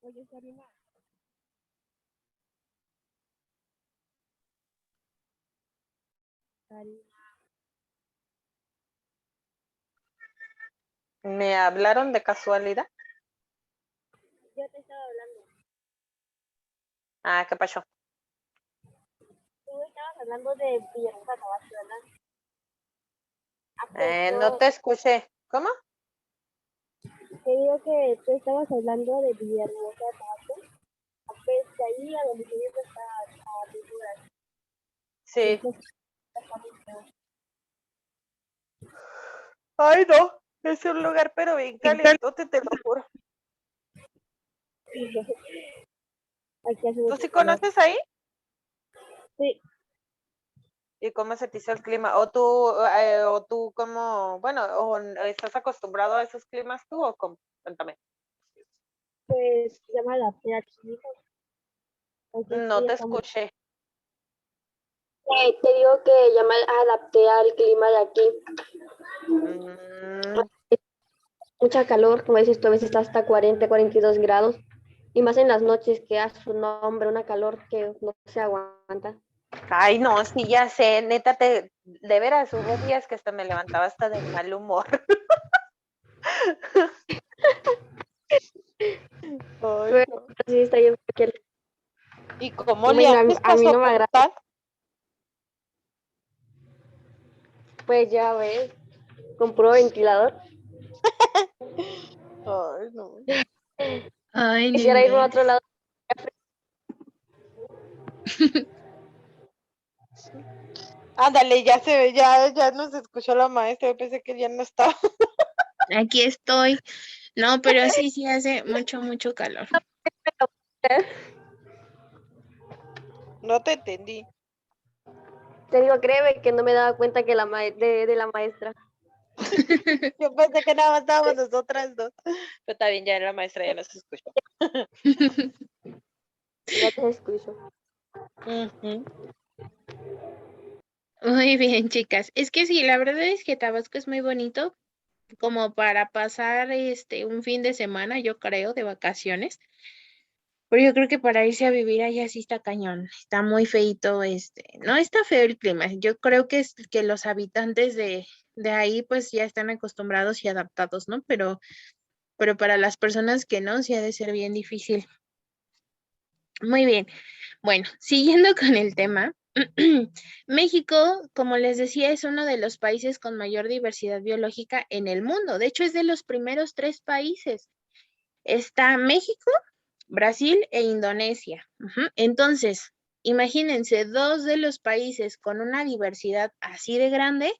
Oye, Karina. ¿Me hablaron de casualidad? Yo te estaba hablando. Ah, ¿qué pasó? Tú estabas hablando de Villahermosa, Tabasco, ¿verdad? No te escuché. ¿Cómo? Te digo que tú estabas hablando de Villahermosa, Tabasco. Pues de ahí a donde tienes a pinturas. Sí. Ay, no. Es un lugar pero bien calientote, te lo juro. Aquí hace ¿Tú mucho sí calor. conoces ahí? Sí, ¿Y cómo se te hizo el clima? ¿O tú cómo, bueno, o estás acostumbrado a esos climas tú o cómo? Cuéntame. pues se llama la playa Chinita. Entonces No sí, te está muy... escuché. te digo que ya me adapté al clima de aquí. Mm, Mucha calor, como dices tú, a veces está hasta 40, 42 grados. Y más en las noches que hace un hombre, una calor que no se aguanta. Ay, no, sí, ya sé, neta, de veras, hubo días que hasta me levantaba hasta de mal humor. Ay, Pero no. sí está bien. ¿Y cómo le Bueno, haces a para mí no me agrada. soportar? Pues ya ves, compró ventilador. Ay, no. Ay, no Quisiera irme a otro inventes. lado. Ándale, ya se ve, ya nos escuchó la maestra, yo pensé que ya no estaba. Aquí estoy. No, pero sí hace mucho, mucho calor. No te entendí. Te digo, créeme que no me daba cuenta que de la maestra. Yo pensé que nada más estábamos nosotras dos. Pero está bien, ya la maestra ya nos escuchó. Ya te escucho. Ujú. Muy bien, chicas. Es que sí, la verdad es que Tabasco es muy bonito como para pasar un fin de semana, yo creo, de vacaciones. Pero yo creo que para irse a vivir allá sí está cañón. Está muy feito, no está feo el clima. Yo creo que es que los habitantes de ahí pues ya están acostumbrados y adaptados, ¿no? Pero para las personas que no, sí ha de ser bien difícil. Muy bien. Bueno, siguiendo con el tema, México, como les decía, es uno de los países con mayor diversidad biológica en el mundo. De hecho, es de los primeros 3 países. Está México, Brasil e Indonesia. Entonces, imagínense, 2 de los países con una diversidad así de grande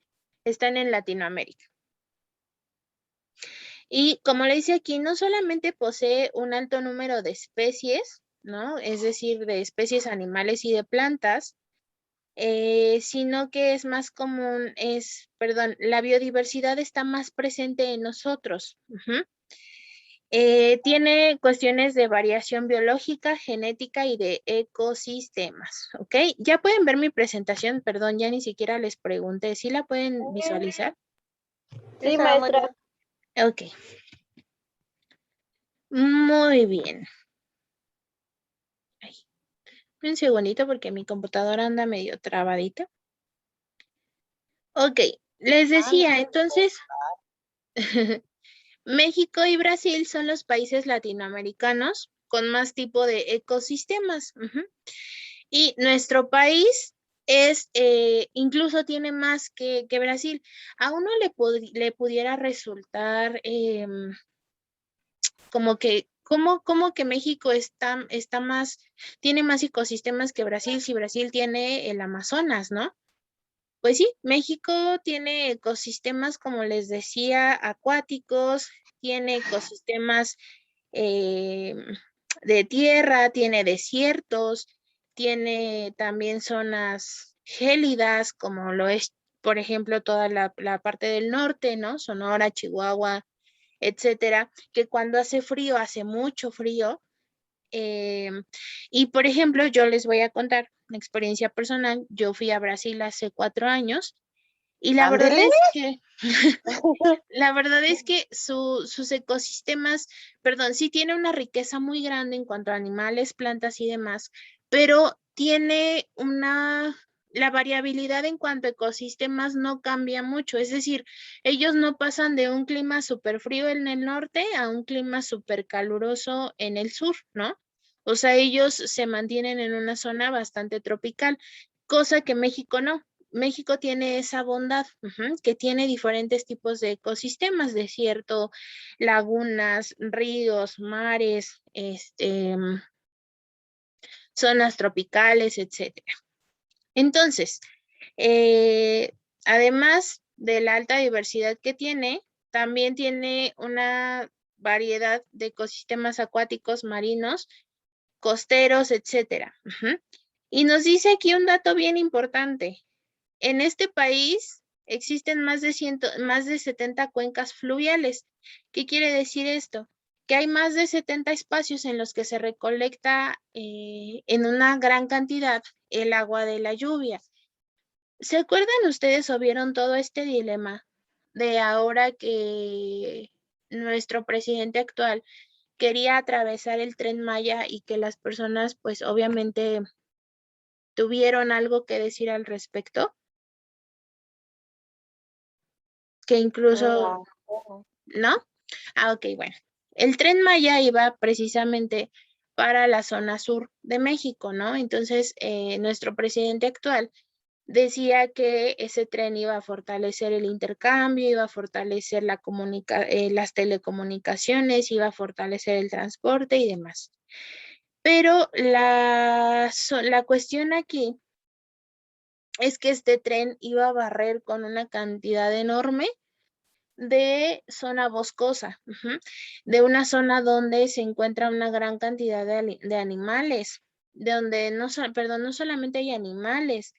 están en Latinoamérica. Y como le dice aquí, no solamente posee un alto número de especies, ¿no? Es decir, de especies animales y de plantas, sino que es más común, la biodiversidad está más presente en nosotros. Tiene cuestiones de variación biológica, genética y de ecosistemas, ¿ok? Ya pueden ver mi presentación, perdón, ya ni siquiera les pregunté, ¿sí la pueden visualizar? Sí, maestra. Ok. Muy bien. Ay, un segundito porque mi computadora anda medio trabadita. Ok, les decía, entonces, México y Brasil son los países latinoamericanos con más tipo de ecosistemas. Y nuestro país incluso tiene más que Brasil. A uno le pudiera resultar como que, ¿cómo que México tiene más ecosistemas que Brasil si Brasil tiene el Amazonas, ¿no? Pues sí, México tiene ecosistemas, como les decía, acuáticos, tiene ecosistemas eh, de tierra, tiene desiertos, tiene también zonas gélidas, como lo es por ejemplo, toda la parte del norte, ¿no? Sonora, Chihuahua, etcétera, que cuando hace frío, hace mucho frío. Y por ejemplo, yo les voy a contar una experiencia personal. Yo fui a Brasil hace 4 años y la verdad Ándele. es que la verdad es que sus ecosistemas, perdón, sí tiene una riqueza muy grande en cuanto a animales, plantas y demás, pero tiene la variabilidad en cuanto a ecosistemas no cambia mucho. Es decir, ellos no pasan de un clima súper frío en el norte a un clima súper caluroso en el sur, ¿no? O sea, ellos se mantienen en una zona bastante tropical, cosa que México no. México tiene esa bondad, que tiene diferentes tipos de ecosistemas, desierto, lagunas, ríos, mares, zonas tropicales, etcétera. Entonces, eh, además de la alta diversidad que tiene, también tiene una variedad de ecosistemas acuáticos, marinos, costeros, etcétera. Y nos dice aquí un dato bien importante. En este país existen más de 70 cuencas fluviales. ¿Qué quiere decir esto? Que hay más de 70 espacios en los que se recolecta en una gran cantidad el agua de la lluvia. ¿Se acuerdan ustedes o vieron todo este dilema de ahora que nuestro presidente actual quería atravesar el Tren Maya y que las personas pues obviamente tuvieron algo que decir al respecto? Que incluso, ¿no? Ok, bueno. El Tren Maya iba precisamente para la zona sur de México, ¿no? Entonces, nuestro presidente actual decía que ese tren iba a fortalecer el intercambio, iba a fortalecer las telecomunicaciones, iba a fortalecer el transporte y demás. Pero la cuestión aquí es que este tren iba a barrer con una cantidad enorme de zona boscosa, de una zona donde se encuentra una gran cantidad de animales, de donde no solamente hay animales,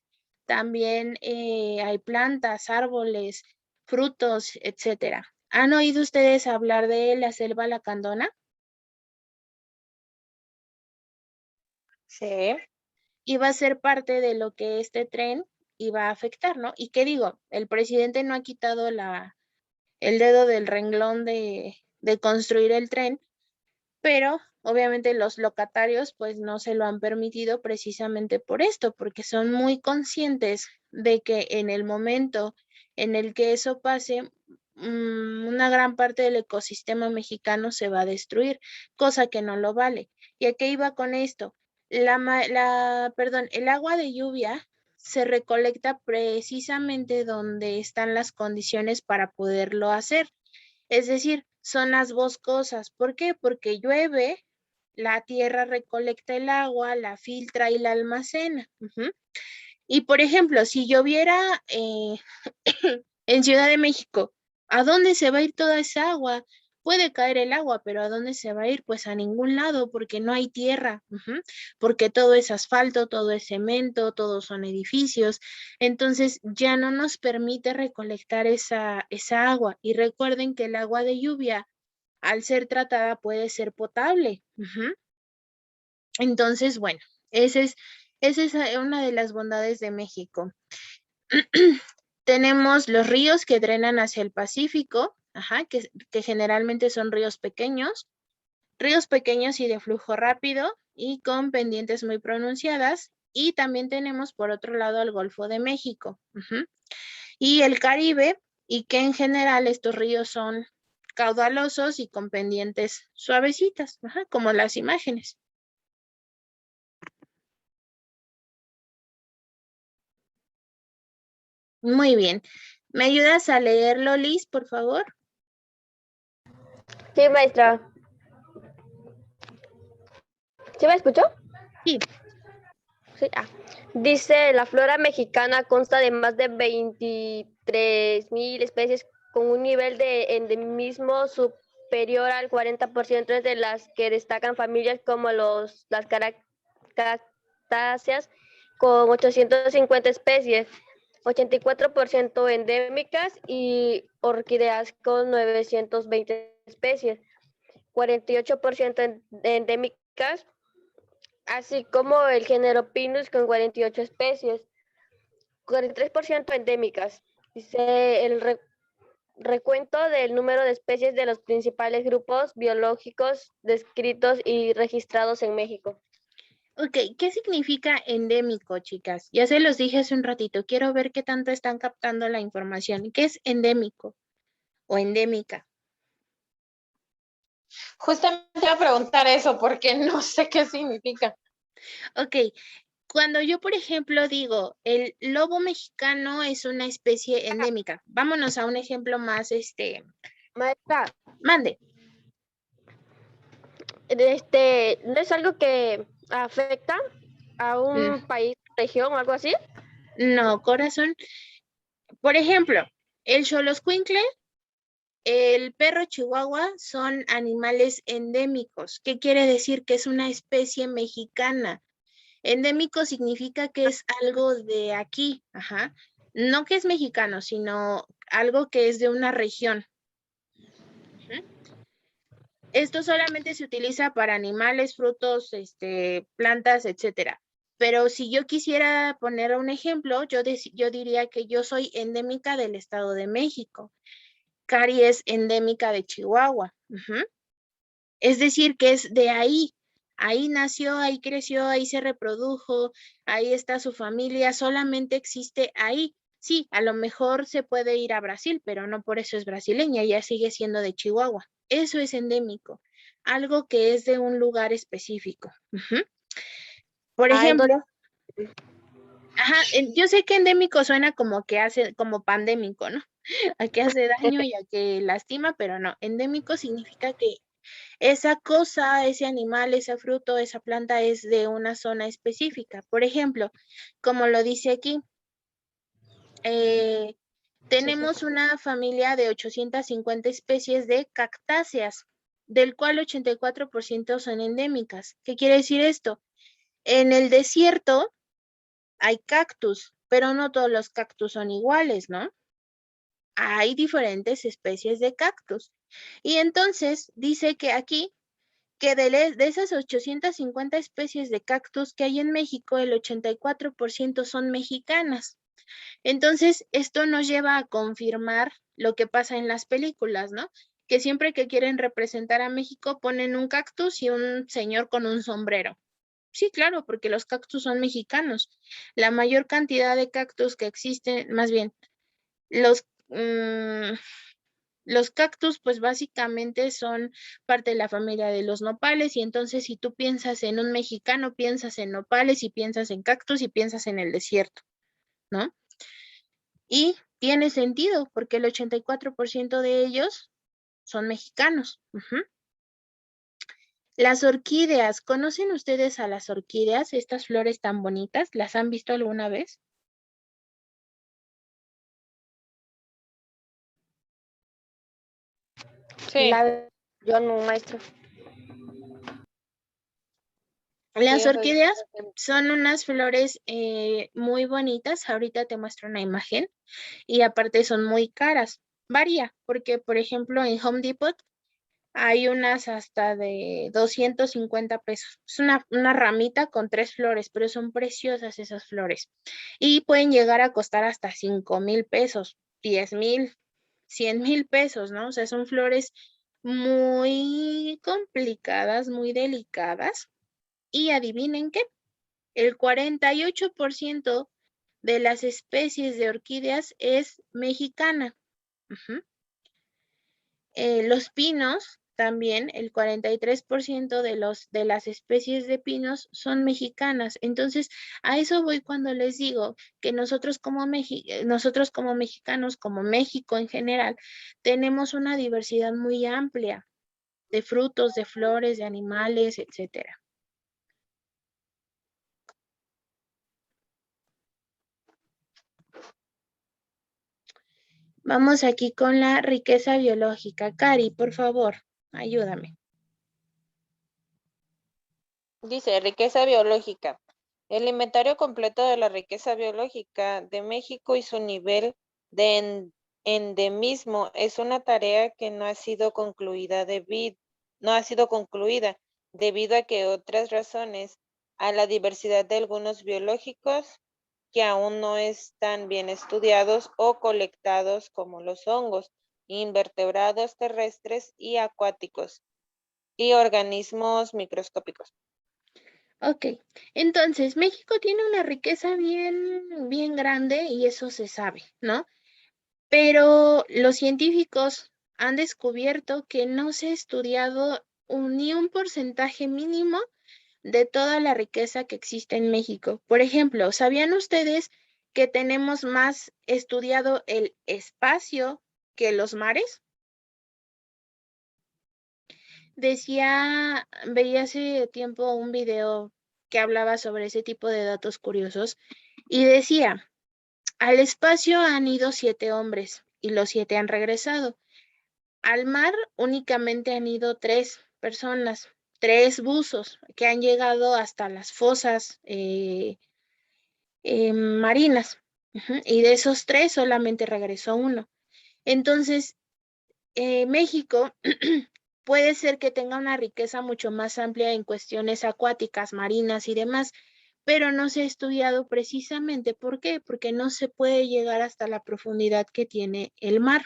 también hay plantas, árboles, frutos, etcétera. ¿Han oído ustedes hablar de la selva lacandona? Sí. Iba a ser parte de lo que este tren iba a afectar, ¿no? ¿Y qué digo? El presidente no ha quitado el dedo del renglón de construir el tren, pero obviamente los locatarios pues no se lo han permitido precisamente por esto, porque son muy conscientes de que en el momento en el que eso pase, una gran parte del ecosistema mexicano se va a destruir, cosa que no lo vale. ¿Y a qué iba con esto? El agua de lluvia se recolecta precisamente donde están las condiciones para poderlo hacer. Es decir, zonas boscosas. ¿Por qué? Porque llueve, la tierra recolecta el agua, la filtra y la almacena. Y por ejemplo, si lloviera en Ciudad de México, ¿a dónde se va a ir toda esa agua? Puede caer el agua, pero ¿a dónde se va a ir? Pues a ningún lado, porque no hay tierra, porque todo es asfalto, todo es cemento, todos son edificios. Entonces ya no nos permite recolectar esa agua. Y recuerden que el agua de lluvia, al ser tratada, puede ser potable. Entonces, bueno, esa es una de las bondades de México. Tenemos los ríos que drenan hacia el Pacífico, que generalmente son ríos pequeños y de flujo rápido y con pendientes muy pronunciadas. Y también tenemos por otro lado el Golfo de México y el Caribe, y que en general estos ríos son caudalosos y con pendientes suavecitas, como las imágenes. Muy bien. ¿Me ayudas a leerlo, Liz, por favor? Sí, maestra. ¿Sí me escuchó? Sí. Sí. Dice, la flora mexicana consta de más de 23,000 especies con un nivel de endemismo superior al 40%, de las que destacan familias como las cactáceas con 850 especies. 84% endémicas y orquídeas con 920 especies, 48% endémicas, así como el género Pinus con 48 especies, 43% endémicas. Dice el recuento del número de especies de los principales grupos biológicos descritos y registrados en México. Ok, ¿qué significa endémico, chicas? Ya se los dije hace un ratito. Quiero ver qué tanto están captando la información. ¿Qué es endémico o endémica? Justamente iba a preguntar eso porque no sé qué significa. Ok, cuando yo, por ejemplo, digo, el lobo mexicano es una especie endémica. Vámonos a un ejemplo más, Maestra, mande. ¿no es algo que afecta a un país, región o algo así? No, corazón. Por ejemplo, el xoloscuincle, el perro chihuahua son animales endémicos. ¿Qué quiere decir? Que es una especie mexicana. Endémico significa que es algo de aquí, ajá. No que es mexicano, sino algo que es de una región. Esto solamente se utiliza para animales, frutos, plantas, etcétera. Pero si yo quisiera poner un ejemplo, yo diría que yo soy endémica del Estado de México. Cari es endémica de Chihuahua. Es decir, que es de ahí. Ahí nació, ahí creció, ahí se reprodujo, ahí está su familia, solamente existe ahí. Sí, a lo mejor se puede ir a Brasil, pero no por eso es brasileña, ya sigue siendo de Chihuahua. Eso es endémico, algo que es de un lugar específico. Por ejemplo, yo sé que endémico suena como que hace, como pandémico, ¿no? A que hace daño y a que lastima, pero no. Endémico significa que esa cosa, ese animal, ese fruto, esa planta es de una zona específica. Por ejemplo, como lo dice aquí, tenemos una familia de 850 especies de cactáceas, del cual 84% son endémicas. ¿Qué quiere decir esto? En el desierto hay cactus, pero no todos los cactus son iguales, ¿no? Hay diferentes especies de cactus. Y entonces dice que aquí que de esas 850 especies de cactus que hay en México, el 84% son mexicanas. Entonces, esto nos lleva a confirmar lo que pasa en las películas, ¿no? Que siempre que quieren representar a México ponen un cactus y un señor con un sombrero. Sí, claro, porque los cactus son mexicanos. La mayor cantidad de cactus que existen, más bien, los, los cactus, pues básicamente son parte de la familia de los nopales y entonces si tú piensas en un mexicano, piensas en nopales y piensas en cactus y piensas en el desierto, ¿no? Y tiene sentido porque el 84% de ellos son mexicanos. Las orquídeas, ¿conocen ustedes a las orquídeas? Estas flores tan bonitas, ¿las han visto alguna vez? Sí. Yo no, maestro. Las orquídeas son unas flores muy bonitas. Ahorita te muestro una imagen. Y aparte son muy caras. Varía, porque por ejemplo en Home Depot hay unas hasta de 250 pesos. Es una ramita con 3 flores, pero son preciosas esas flores. Y pueden llegar a costar hasta 5,000 pesos, 10,000, 100,000 pesos, ¿no? O sea, son flores muy complicadas, muy delicadas. Y adivinen qué, el 48% de las especies de orquídeas es mexicana. Los pinos también, el 43% de las especies de pinos son mexicanas. Entonces, a eso voy cuando les digo que nosotros como mexicanos, como México en general, tenemos una diversidad muy amplia de frutos, de flores, de animales, etcétera. Vamos aquí con la riqueza biológica. Cari, por favor, ayúdame. Dice riqueza biológica. El inventario completo de la riqueza biológica de México y su nivel de endemismo es una tarea que no ha sido concluida debido a que otras razones a la diversidad de algunos biológicos que aún no están bien estudiados o colectados como los hongos, invertebrados terrestres y acuáticos y organismos microscópicos. Ok, entonces México tiene una riqueza bien grande y eso se sabe, ¿no? Pero los científicos han descubierto que no se ha estudiado ni un porcentaje mínimo de toda la riqueza que existe en México. Por ejemplo, ¿sabían ustedes que tenemos más estudiado el espacio que los mares? Veía hace tiempo un video que hablaba sobre ese tipo de datos curiosos y decía, al espacio han ido 7 hombres y los 7 han regresado. Al mar únicamente han ido 3 personas, 3 buzos que han llegado hasta las fosas marinas. Y de esos 3 solamente regresó uno. Entonces, México puede ser que tenga una riqueza mucho más amplia en cuestiones acuáticas, marinas y demás, pero no se ha estudiado precisamente. ¿Por qué? Porque no se puede llegar hasta la profundidad que tiene el mar,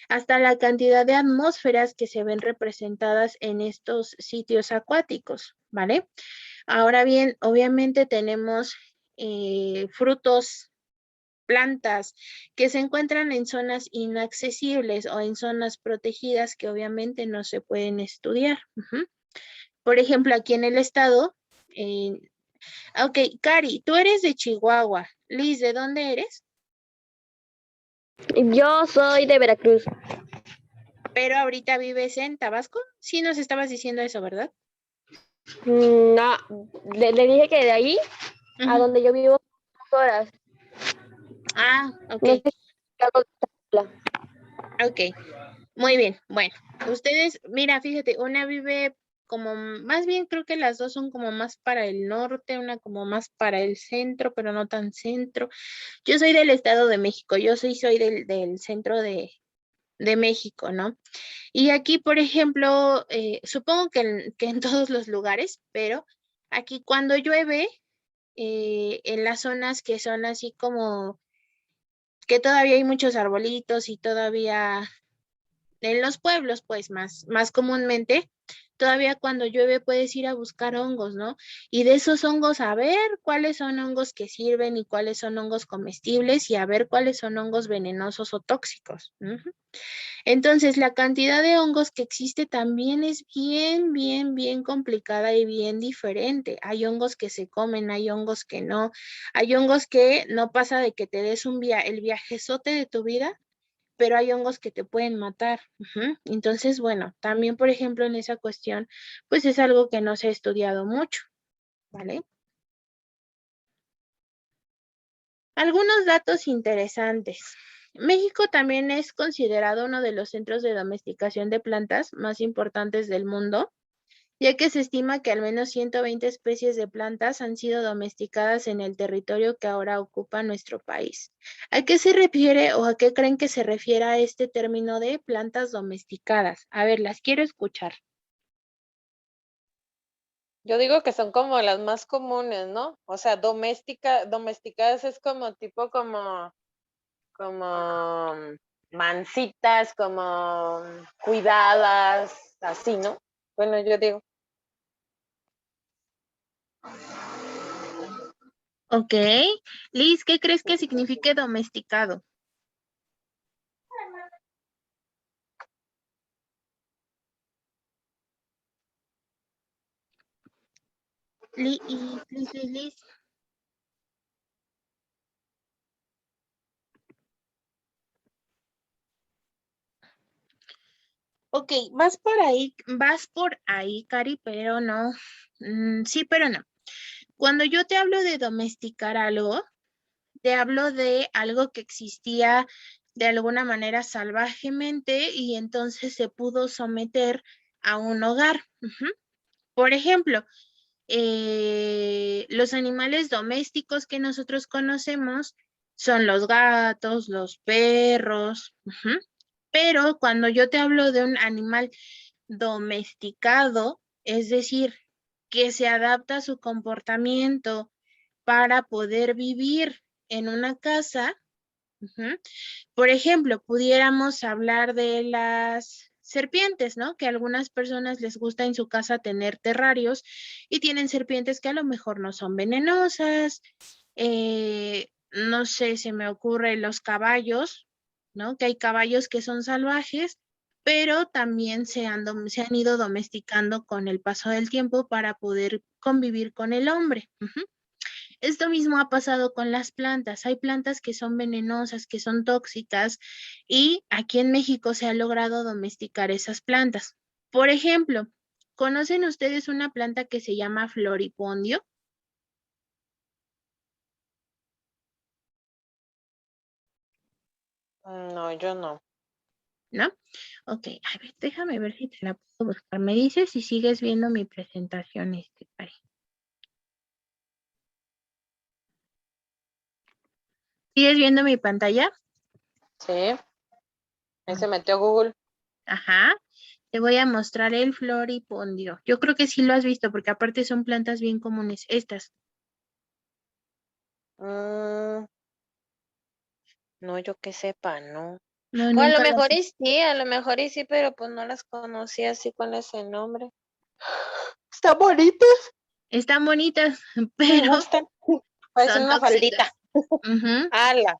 hasta la cantidad de atmósferas que se ven representadas en estos sitios acuáticos, ¿vale? Ahora bien, obviamente tenemos frutos, plantas que se encuentran en zonas inaccesibles o en zonas protegidas que obviamente no se pueden estudiar. Por ejemplo, aquí en el estado, ok, Cari, tú eres de Chihuahua. Liz, ¿de dónde eres? Yo soy de Veracruz. Pero ahorita vives en Tabasco. Sí nos estabas diciendo eso, ¿verdad? No, le dije que de ahí a donde yo vivo 2 horas. Ah, ok. No sé si algo de habla. Ok, muy bien. Bueno, ustedes, mira, fíjate, una vive como, más bien creo que las dos son como más para el norte, una como más para el centro, pero no tan centro. Yo soy del Estado de México, yo soy del centro de México, ¿no? Y aquí, por ejemplo, supongo que en todos los lugares, pero aquí cuando llueve, en las zonas que son así como que todavía hay muchos arbolitos y todavía en los pueblos, pues más comúnmente, todavía cuando llueve puedes ir a buscar hongos, ¿no? Y de esos hongos a ver cuáles son hongos que sirven y cuáles son hongos comestibles y a ver cuáles son hongos venenosos o tóxicos. Entonces, la cantidad de hongos que existe también es bien complicada y bien diferente. Hay hongos que se comen, hay hongos que no, hay hongos que no pasa de que te des el viajezote de tu vida, pero hay hongos que te pueden matar. Entonces, bueno, también, por ejemplo, en esa cuestión, pues es algo que no se ha estudiado mucho, ¿vale? Algunos datos interesantes. México también es considerado uno de los centros de domesticación de plantas más importantes del mundo, ya que se estima que al menos 120 especies de plantas han sido domesticadas en el territorio que ahora ocupa nuestro país. ¿A qué se refiere o a qué creen que se refiere a este término de plantas domesticadas? A ver, las quiero escuchar. Yo digo que son como las más comunes, ¿no? O sea, domesticadas es como tipo como mansitas, como cuidadas, así, ¿no? Bueno, yo digo. Ok. Liz, ¿qué crees que signifique domesticado? Liz. Ok, vas por ahí, Cari, pero no. Sí, pero no. Cuando yo te hablo de domesticar algo, te hablo de algo que existía de alguna manera salvajemente y entonces se pudo someter a un hogar. Por ejemplo, los animales domésticos que nosotros conocemos son los gatos, los perros, ujú. Pero cuando yo te hablo de un animal domesticado, es decir, que se adapta a su comportamiento para poder vivir en una casa, ujú. Por ejemplo, pudiéramos hablar de las serpientes, ¿no? Que a algunas personas les gusta en su casa tener terrarios y tienen serpientes que a lo mejor no son venenosas. No sé, se me ocurre los caballos, ¿no? Que hay caballos que son salvajes, pero también se han ido domesticando con el paso del tiempo para poder convivir con el hombre. Ujú. Esto mismo ha pasado con las plantas. Hay plantas que son venenosas, que son tóxicas, y aquí en México se ha logrado domesticar esas plantas. Por ejemplo, ¿conocen ustedes una planta que se llama floripondio? No, yo no. ¿No? Ok, a ver, déjame ver si te la puedo buscar. Me dices si sigues viendo mi presentación, Cari. ¿Sigues viendo mi pantalla? Sí, ahí se metió Google. Ajá. Te voy a mostrar el floripondio. Yo creo que sí lo has visto, porque aparte son plantas bien comunes. Estas. Mm, no, yo que sepa, no. No, O nunca las... a lo mejor y sí, pero pues no las conocía así con ese nombre. Está bonito, Están bonitas, me pero gustan. Parecen son una faldita. tóxicas. Ujú. Ala.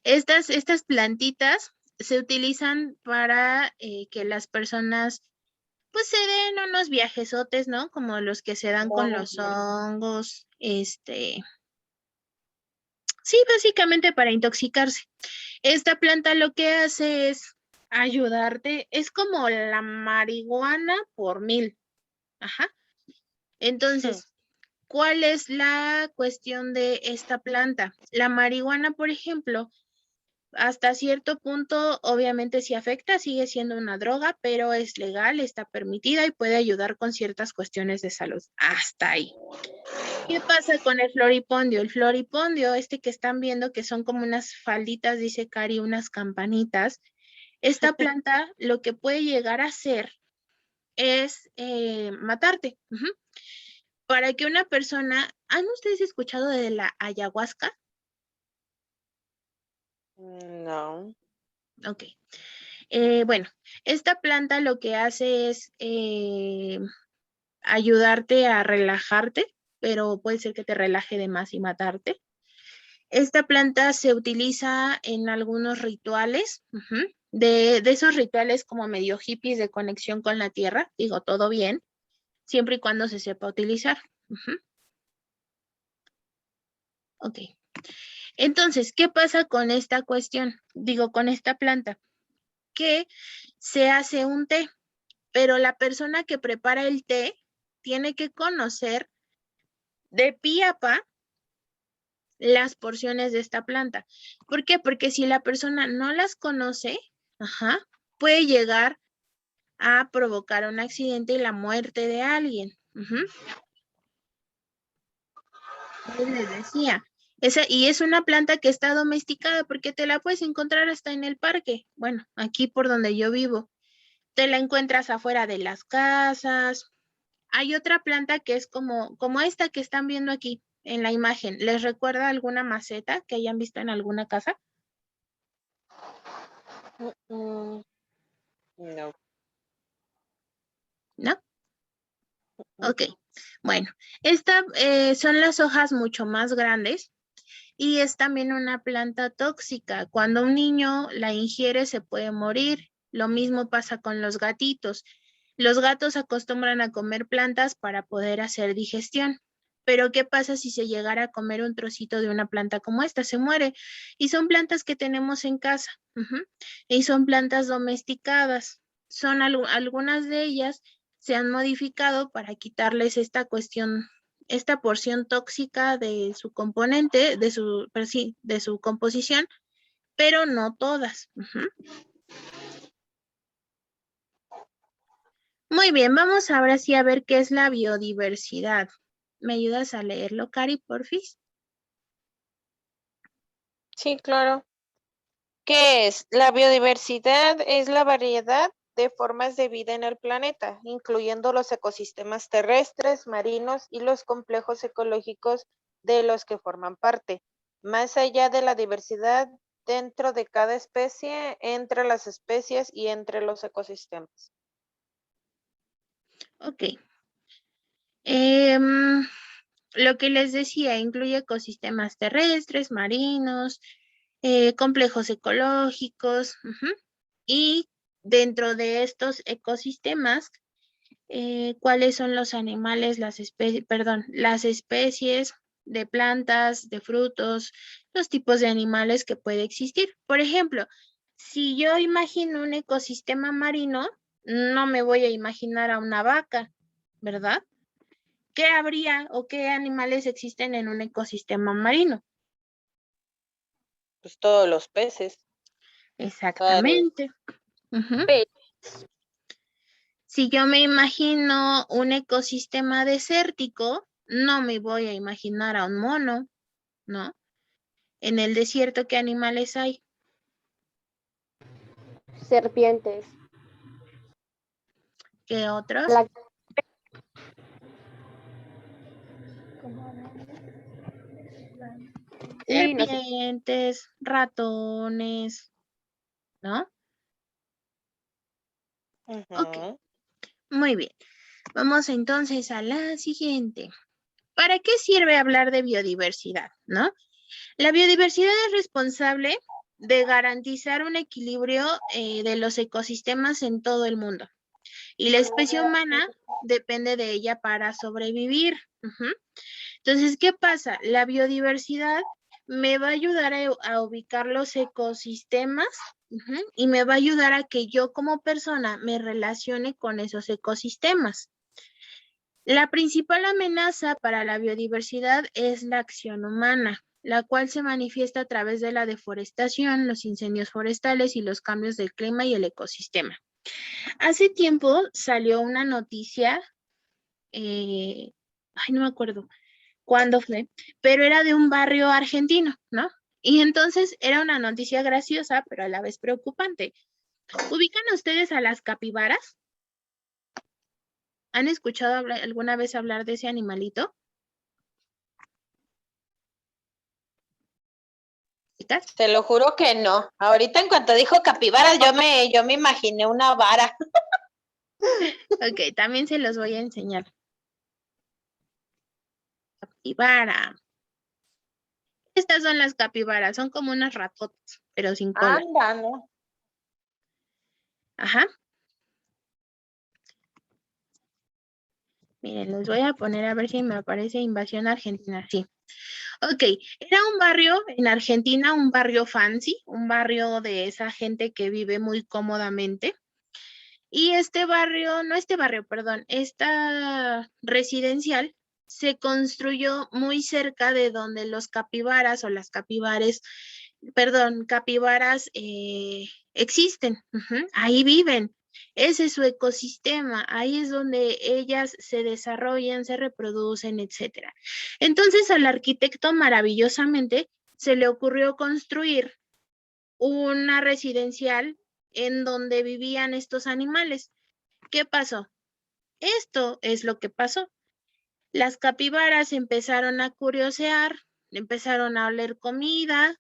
Estas plantitas se utilizan para que las personas pues se den unos viajesotes, ¿no? Como los que se dan con los hongos, sí, básicamente para intoxicarse. Esta planta lo que hace es ayudarte, es como la marihuana por 1000. Ajá. Entonces, ¿cuál es la cuestión de esta planta? La marihuana, por ejemplo, hasta cierto punto, obviamente sí afecta, sigue siendo una droga, pero es legal, está permitida y puede ayudar con ciertas cuestiones de salud. Hasta ahí. ¿Qué pasa con el floripondio? El floripondio, este que están viendo, que son como unas falditas, dice Cari, unas campanitas. Esta planta lo que puede llegar a hacer es matarte. Ujú. Para que una persona, ¿han ustedes escuchado de la ayahuasca? No. Ok. Bueno, esta planta lo que hace es ayudarte a relajarte, pero puede ser que te relaje de más y matarte. Esta planta se utiliza en algunos rituales, de esos rituales como medio hippies de conexión con la tierra, digo, todo bien, siempre y cuando se sepa utilizar. Ok. Entonces, ¿qué pasa con esta cuestión? Digo, con esta planta, que se hace un té, pero la persona que prepara el té tiene que conocer de pie a pa las porciones de esta planta. ¿Por qué? Porque si la persona no las conoce, puede llegar a provocar un accidente y la muerte de alguien. Les decía, y es una planta que está domesticada porque te la puedes encontrar hasta en el parque. Bueno, aquí por donde yo vivo, te la encuentras afuera de las casas. Hay otra planta que es como esta que están viendo aquí en la imagen. ¿Les recuerda alguna maceta que hayan visto en alguna casa? No. ¿No? Ok. Bueno, esta son las hojas mucho más grandes y es también una planta tóxica. Cuando un niño la ingiere se puede morir. Lo mismo pasa con los gatitos. Los gatos acostumbran a comer plantas para poder hacer digestión. Pero ¿qué pasa si se llegara a comer un trocito de una planta como esta? Se muere. Y son plantas que tenemos en casa. Y son plantas domesticadas. Son algunas de ellas se han modificado para quitarles esta cuestión, esta porción tóxica de su componente, de su composición, pero no todas. Muy bien, vamos ahora sí a ver qué es la biodiversidad. ¿Me ayudas a leerlo, Cari, porfis? Sí, claro. ¿Qué es? La biodiversidad es la variedad de formas de vida en el planeta, incluyendo los ecosistemas terrestres, marinos y los complejos ecológicos de los que forman parte. Más allá de la diversidad dentro de cada especie, entre las especies y entre los ecosistemas. Ok. Em, lo que les decía, incluye ecosistemas terrestres, marinos, complejos ecológicos, y dentro de estos ecosistemas, cuáles son los animales, las especies de plantas, de frutos, los tipos de animales que puede existir. Por ejemplo, si yo imagino un ecosistema marino, no me voy a imaginar a una vaca, ¿verdad? ¿Qué habría o qué animales existen en un ecosistema marino? Pues todos los peces. Exactamente. Ujú. Si yo me imagino un ecosistema desértico, no me voy a imaginar a un mono, ¿no? En el desierto, ¿qué animales hay? Serpientes. ¿Qué otros? La- sí, no sé. Serpientes, ratones, ¿no? Ok, Ujú. muy bien. Vamos entonces a la siguiente. ¿Para qué sirve hablar de biodiversidad, no? La biodiversidad es responsable de garantizar un equilibrio de los ecosistemas en todo el mundo. Y la especie humana depende de ella para sobrevivir. Entonces, ¿qué pasa? La biodiversidad me va a ayudar a ubicar los ecosistemas y me va a ayudar a que yo como persona me relacione con esos ecosistemas. La principal amenaza para la biodiversidad es la acción humana, la cual se manifiesta a través de la deforestación, los incendios forestales y los cambios del clima y el ecosistema. Hace tiempo salió una noticia, no me acuerdo cuándo fue, pero era de un barrio argentino, ¿no? Y entonces era una noticia graciosa, pero a la vez preocupante. ¿Ubican ustedes a las capibaras? ¿Han escuchado alguna vez hablar de ese animalito? ¿Chicas? Te lo juro que no. Ahorita en cuanto dijo capibara, yo me imaginé una vara. Ok, también se los voy a enseñar. Capibara. Estas son las capibaras, son como unas ratotas, pero sin cola. Anda, ¿no? Ajá. Miren, les voy a poner a ver si me aparece Invasión Argentina. Sí. Ok, era un barrio en Argentina, un barrio fancy, un barrio de esa gente que vive muy cómodamente. Y esta residencial se construyó muy cerca de donde los capibaras o las capibaras existen. Ahí viven. Ese es su ecosistema. Ahí es donde ellas se desarrollan, se reproducen, etcétera. Entonces al arquitecto maravillosamente se le ocurrió construir una residencial en donde vivían estos animales. ¿Qué pasó? Esto es lo que pasó. Las capibaras empezaron a curiosear, empezaron a oler comida,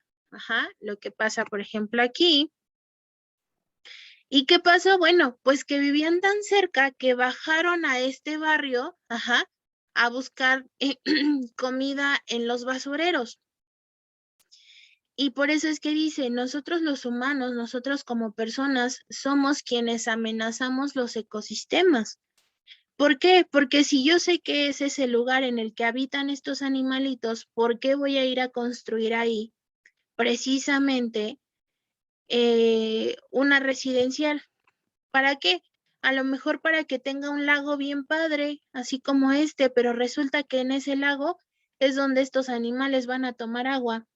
lo que pasa, por ejemplo, aquí. ¿Y qué pasó? Bueno, pues que vivían tan cerca que bajaron a este barrio, a buscar comida en los basureros. Y por eso es que dice, nosotros los humanos, nosotros como personas, somos quienes amenazamos los ecosistemas. ¿Por qué? Porque si yo sé que ese es el lugar en el que habitan estos animalitos, ¿por qué voy a ir a construir ahí precisamente una residencial? ¿Para qué? A lo mejor para que tenga un lago bien padre, así como este, pero resulta que en ese lago es donde estos animales van a tomar agua.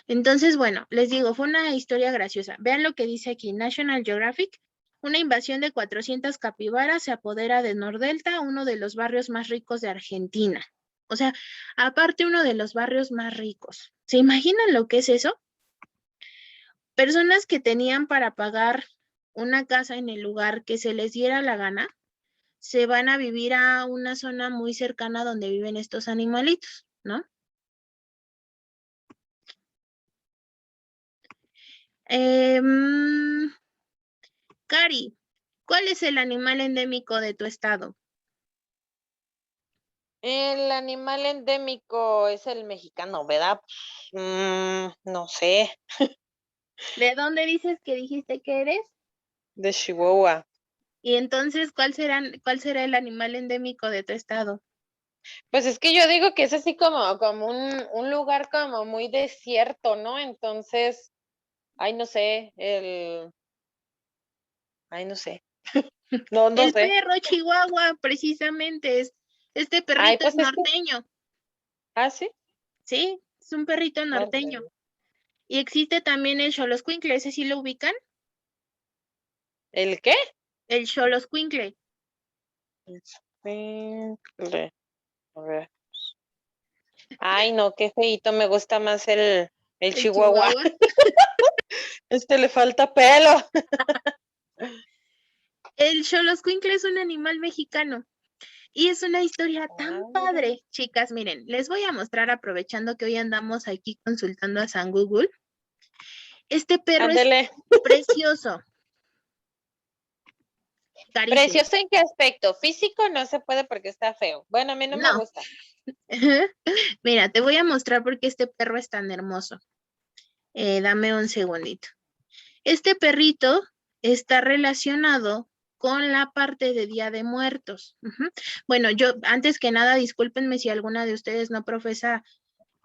Entonces, bueno, les digo, fue una historia graciosa. Vean lo que dice aquí, National Geographic. Una invasión de 400 capibaras se apodera de Nordelta, uno de los barrios más ricos de Argentina. O sea, aparte uno de los barrios más ricos. ¿Se imaginan lo que es eso? Personas que tenían para pagar una casa en el lugar que se les diera la gana, se van a vivir a una zona muy cercana donde viven estos animalitos, ¿no? Cari, ¿cuál es el animal endémico de tu estado? El animal endémico es el mexicano, ¿verdad? No sé, ¿De dónde dices que dijiste que eres? de Chihuahua. Y entonces, ¿cuál será el animal endémico de tu estado? Pues es que yo digo que es así como un lugar como muy desierto, ¿no? Entonces, ay, no sé, ay, no sé, no El sé. perro chihuahua, precisamente, este Ay, perrito es pues es que, norteño, sí, ¿sí? Es un perrito norteño. órale. Y existe también el xoloscuincle, ¿ese sí lo ubican? ¿El qué? El xoloscuincle. Escuincle. A ver. Ay, no, qué feíto, me gusta más el El chihuahua. chihuahua. Le falta pelo. El xoloscuincle es un animal mexicano. Y es una historia Ah, tan mira. padre. Chicas, miren, les voy a mostrar aprovechando que hoy andamos aquí consultando a San Google. Este perro es Ándele. precioso, carísimo. ¿Precioso en qué aspecto? Físico no se puede porque está feo. Bueno, a mí no me No, gusta. mira, te voy a mostrar por qué este perro es tan hermoso. Dame un segundito. Este perrito está relacionado con la parte de Día de Muertos. Bueno, yo antes que nada, discúlpenme si alguna de ustedes no profesa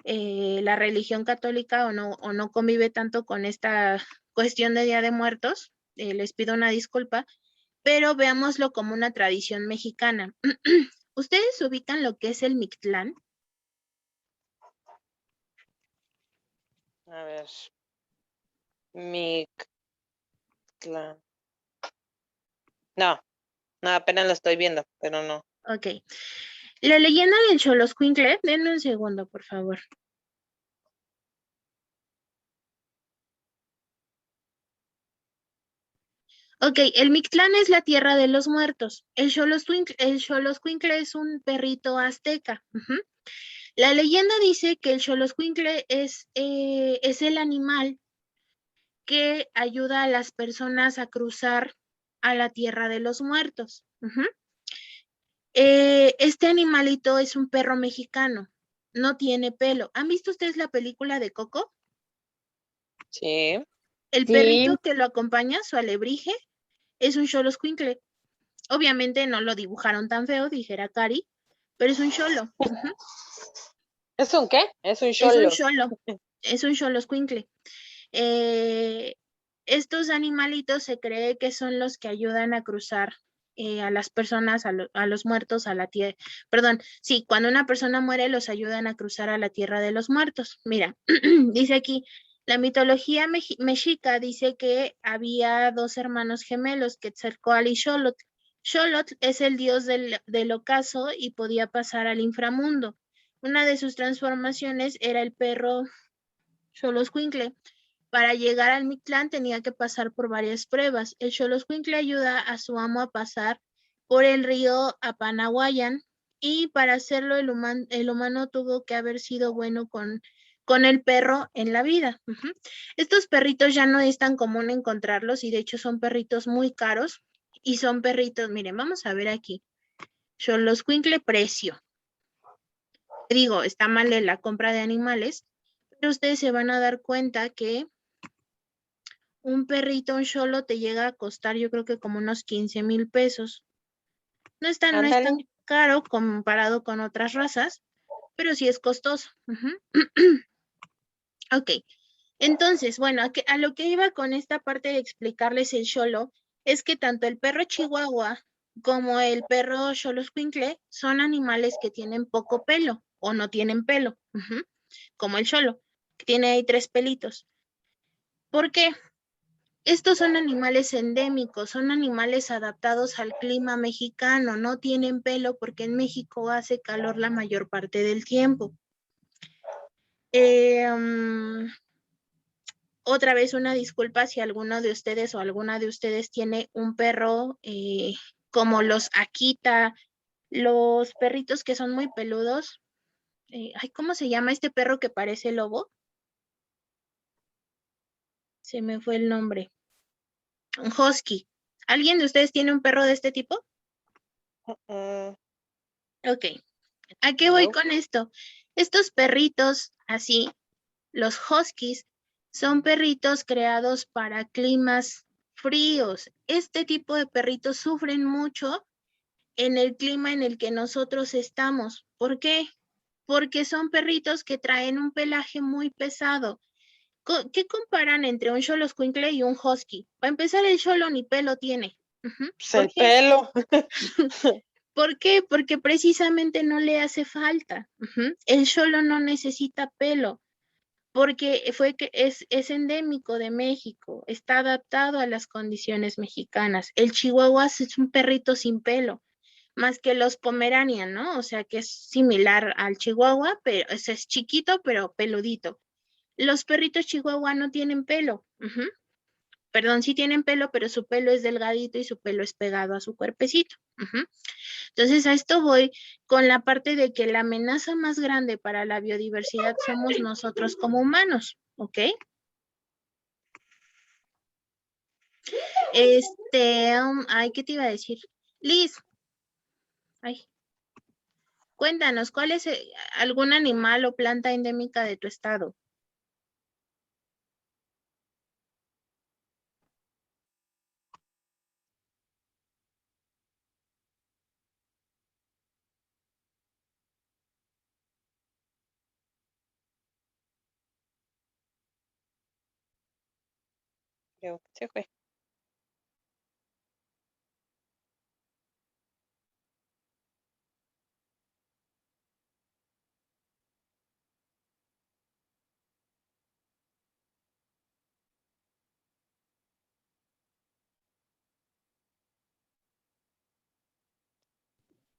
la religión católica o no convive tanto con esta cuestión de Día de Muertos. Les pido una disculpa, pero veámoslo como una tradición mexicana. ¿Ustedes ubican lo que es el Mictlán? A ver. Mi clan. No, no, apenas lo estoy viendo, pero no. Ok. La leyenda del Xoloscuincle, denme un segundo, por favor. Ok, el Mictlán es la tierra de los muertos. El Xoloscuincle es un perrito azteca. La leyenda dice que el Xoloscuincle es el animal que ayuda a las personas a cruzar a la tierra de los muertos. Este animalito es un perro mexicano, no tiene pelo. ¿Han visto ustedes la película de Coco? Sí. El Sí, perrito que lo acompaña, su alebrije, es un Xoloscuincle. Obviamente no lo dibujaron tan feo, dijera Cari, pero es un xolo. ¿Es un qué? Es un Es un cholo. xolo, es un xoloscuincle. Estos animalitos se cree que son los que ayudan a cruzar a las personas, a los muertos, a la tierra. Perdón, sí, cuando una persona muere los ayudan a cruzar a la tierra de los muertos. Mira, dice aquí, la mitología mexica dice que había dos hermanos gemelos, Quetzalcóatl y Xolotl. Xolotl es el dios del ocaso y podía pasar al inframundo. Una de sus transformaciones era el perro Xoloscuincle. Para llegar al Mictlán tenía que pasar por varias pruebas. El Xoloscuincle ayuda a su amo a pasar por el río Apanahuayan y para hacerlo el humano tuvo que haber sido bueno con el perro en la vida. Estos perritos ya no es tan común encontrarlos y de hecho son perritos muy caros y son perritos, miren, vamos a ver aquí. Xoloscuincle precio. Digo, está mal en la compra de animales, pero ustedes se van a dar cuenta que un perrito, un xolo, te llega a costar yo creo que como unos 15,000 pesos. No es Ándale. tan caro comparado con otras razas, pero sí es costoso. Ok, entonces, bueno, a lo que iba con esta parte de explicarles el xolo es que tanto el perro chihuahua como el perro xoloscuincle son animales que tienen poco pelo o no tienen pelo, como el xolo, que tiene ahí 3 pelitos. ¿Por qué? Estos son animales endémicos, son animales adaptados al clima mexicano, no tienen pelo porque en México hace calor la mayor parte del tiempo. Otra vez una disculpa si alguno de ustedes o alguna de ustedes tiene un perro como los Akita, los perritos que son muy peludos. ¿Cómo se llama este perro que parece lobo? Se me fue el nombre. Un husky. ¿Alguien de ustedes tiene un perro de este tipo? Ok. ¿A qué voy No. con esto? Estos perritos, así, los huskies, son perritos creados para climas fríos. Este tipo de perritos sufren mucho en el clima en el que nosotros estamos. ¿Por qué? Porque son perritos que traen un pelaje muy pesado. ¿Qué comparan entre un xoloscuincle y un husky? Para empezar, el xolo ni pelo tiene. Pues ¿Por el qué? pelo. ¿Por qué? Porque precisamente no le hace falta. El xolo no necesita pelo, porque es endémico de México, está adaptado a las condiciones mexicanas. El chihuahua es un perrito sin pelo, más que los pomeranian, ¿no? O sea, que es similar al chihuahua, pero es chiquito, pero peludito. Los perritos chihuahua no tienen pelo. Perdón, sí tienen pelo, pero su pelo es delgadito y su pelo es pegado a su cuerpecito. Entonces, a esto voy con la parte de que la amenaza más grande para la biodiversidad somos nosotros como humanos, ¿ok? ¿Qué te iba a decir? Liz, cuéntanos, ¿cuál es algún animal o planta endémica de tu estado? Creo que se fue.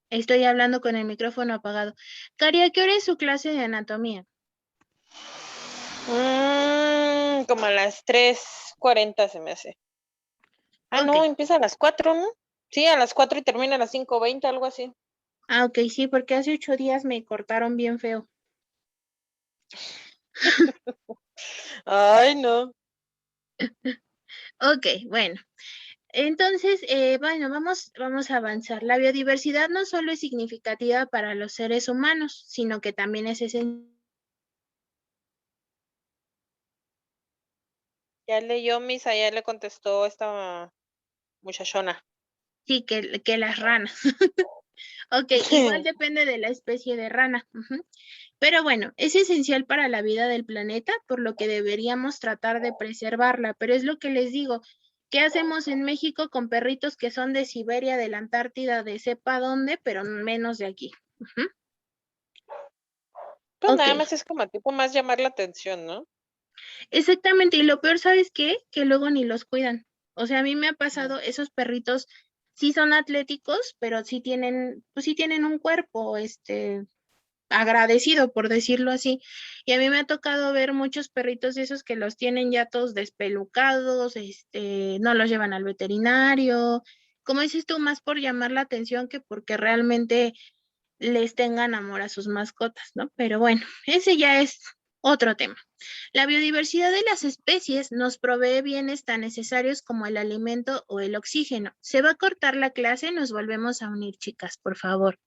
Estoy hablando con el micrófono apagado. Cari, ¿a qué hora es su clase de anatomía? Como a las 3:40 se me hace. Ok. No, empieza a las 4, ¿no? Sí, a las 4 y termina a las 5:20, algo así. Ok, sí, porque hace 8 días me cortaron bien feo. Ay, no. Ok, bueno. Entonces, bueno, vamos a avanzar. La biodiversidad no solo es significativa para los seres humanos, sino que también es esencial. Ya leyó Misa, ya le contestó esta muchachona. Sí, que las ranas. Ok, igual depende de la especie de rana. Pero bueno, es esencial para la vida del planeta, por lo que deberíamos tratar de preservarla. Pero es lo que les digo, ¿qué hacemos en México con perritos que son de Siberia, de la Antártida, de sepa dónde, pero menos de aquí? Pues Ok, nada más es como tipo más llamar la atención, ¿no? exactamente. Y lo peor, ¿sabes qué? Que luego ni los cuidan. O sea, a mí me ha pasado, esos perritos sí son atléticos, pero pues sí tienen un cuerpo, agradecido, por decirlo así. Y a mí me ha tocado ver muchos perritos de esos que los tienen ya todos despelucados, no los llevan al veterinario. Como dices tú, más por llamar la atención que porque realmente les tengan amor a sus mascotas, ¿no? Pero bueno, ese ya es otro tema. La biodiversidad de las especies nos provee bienes tan necesarios como el alimento o el oxígeno. Se va a cortar la clase, nos volvemos a unir, chicas, por favor.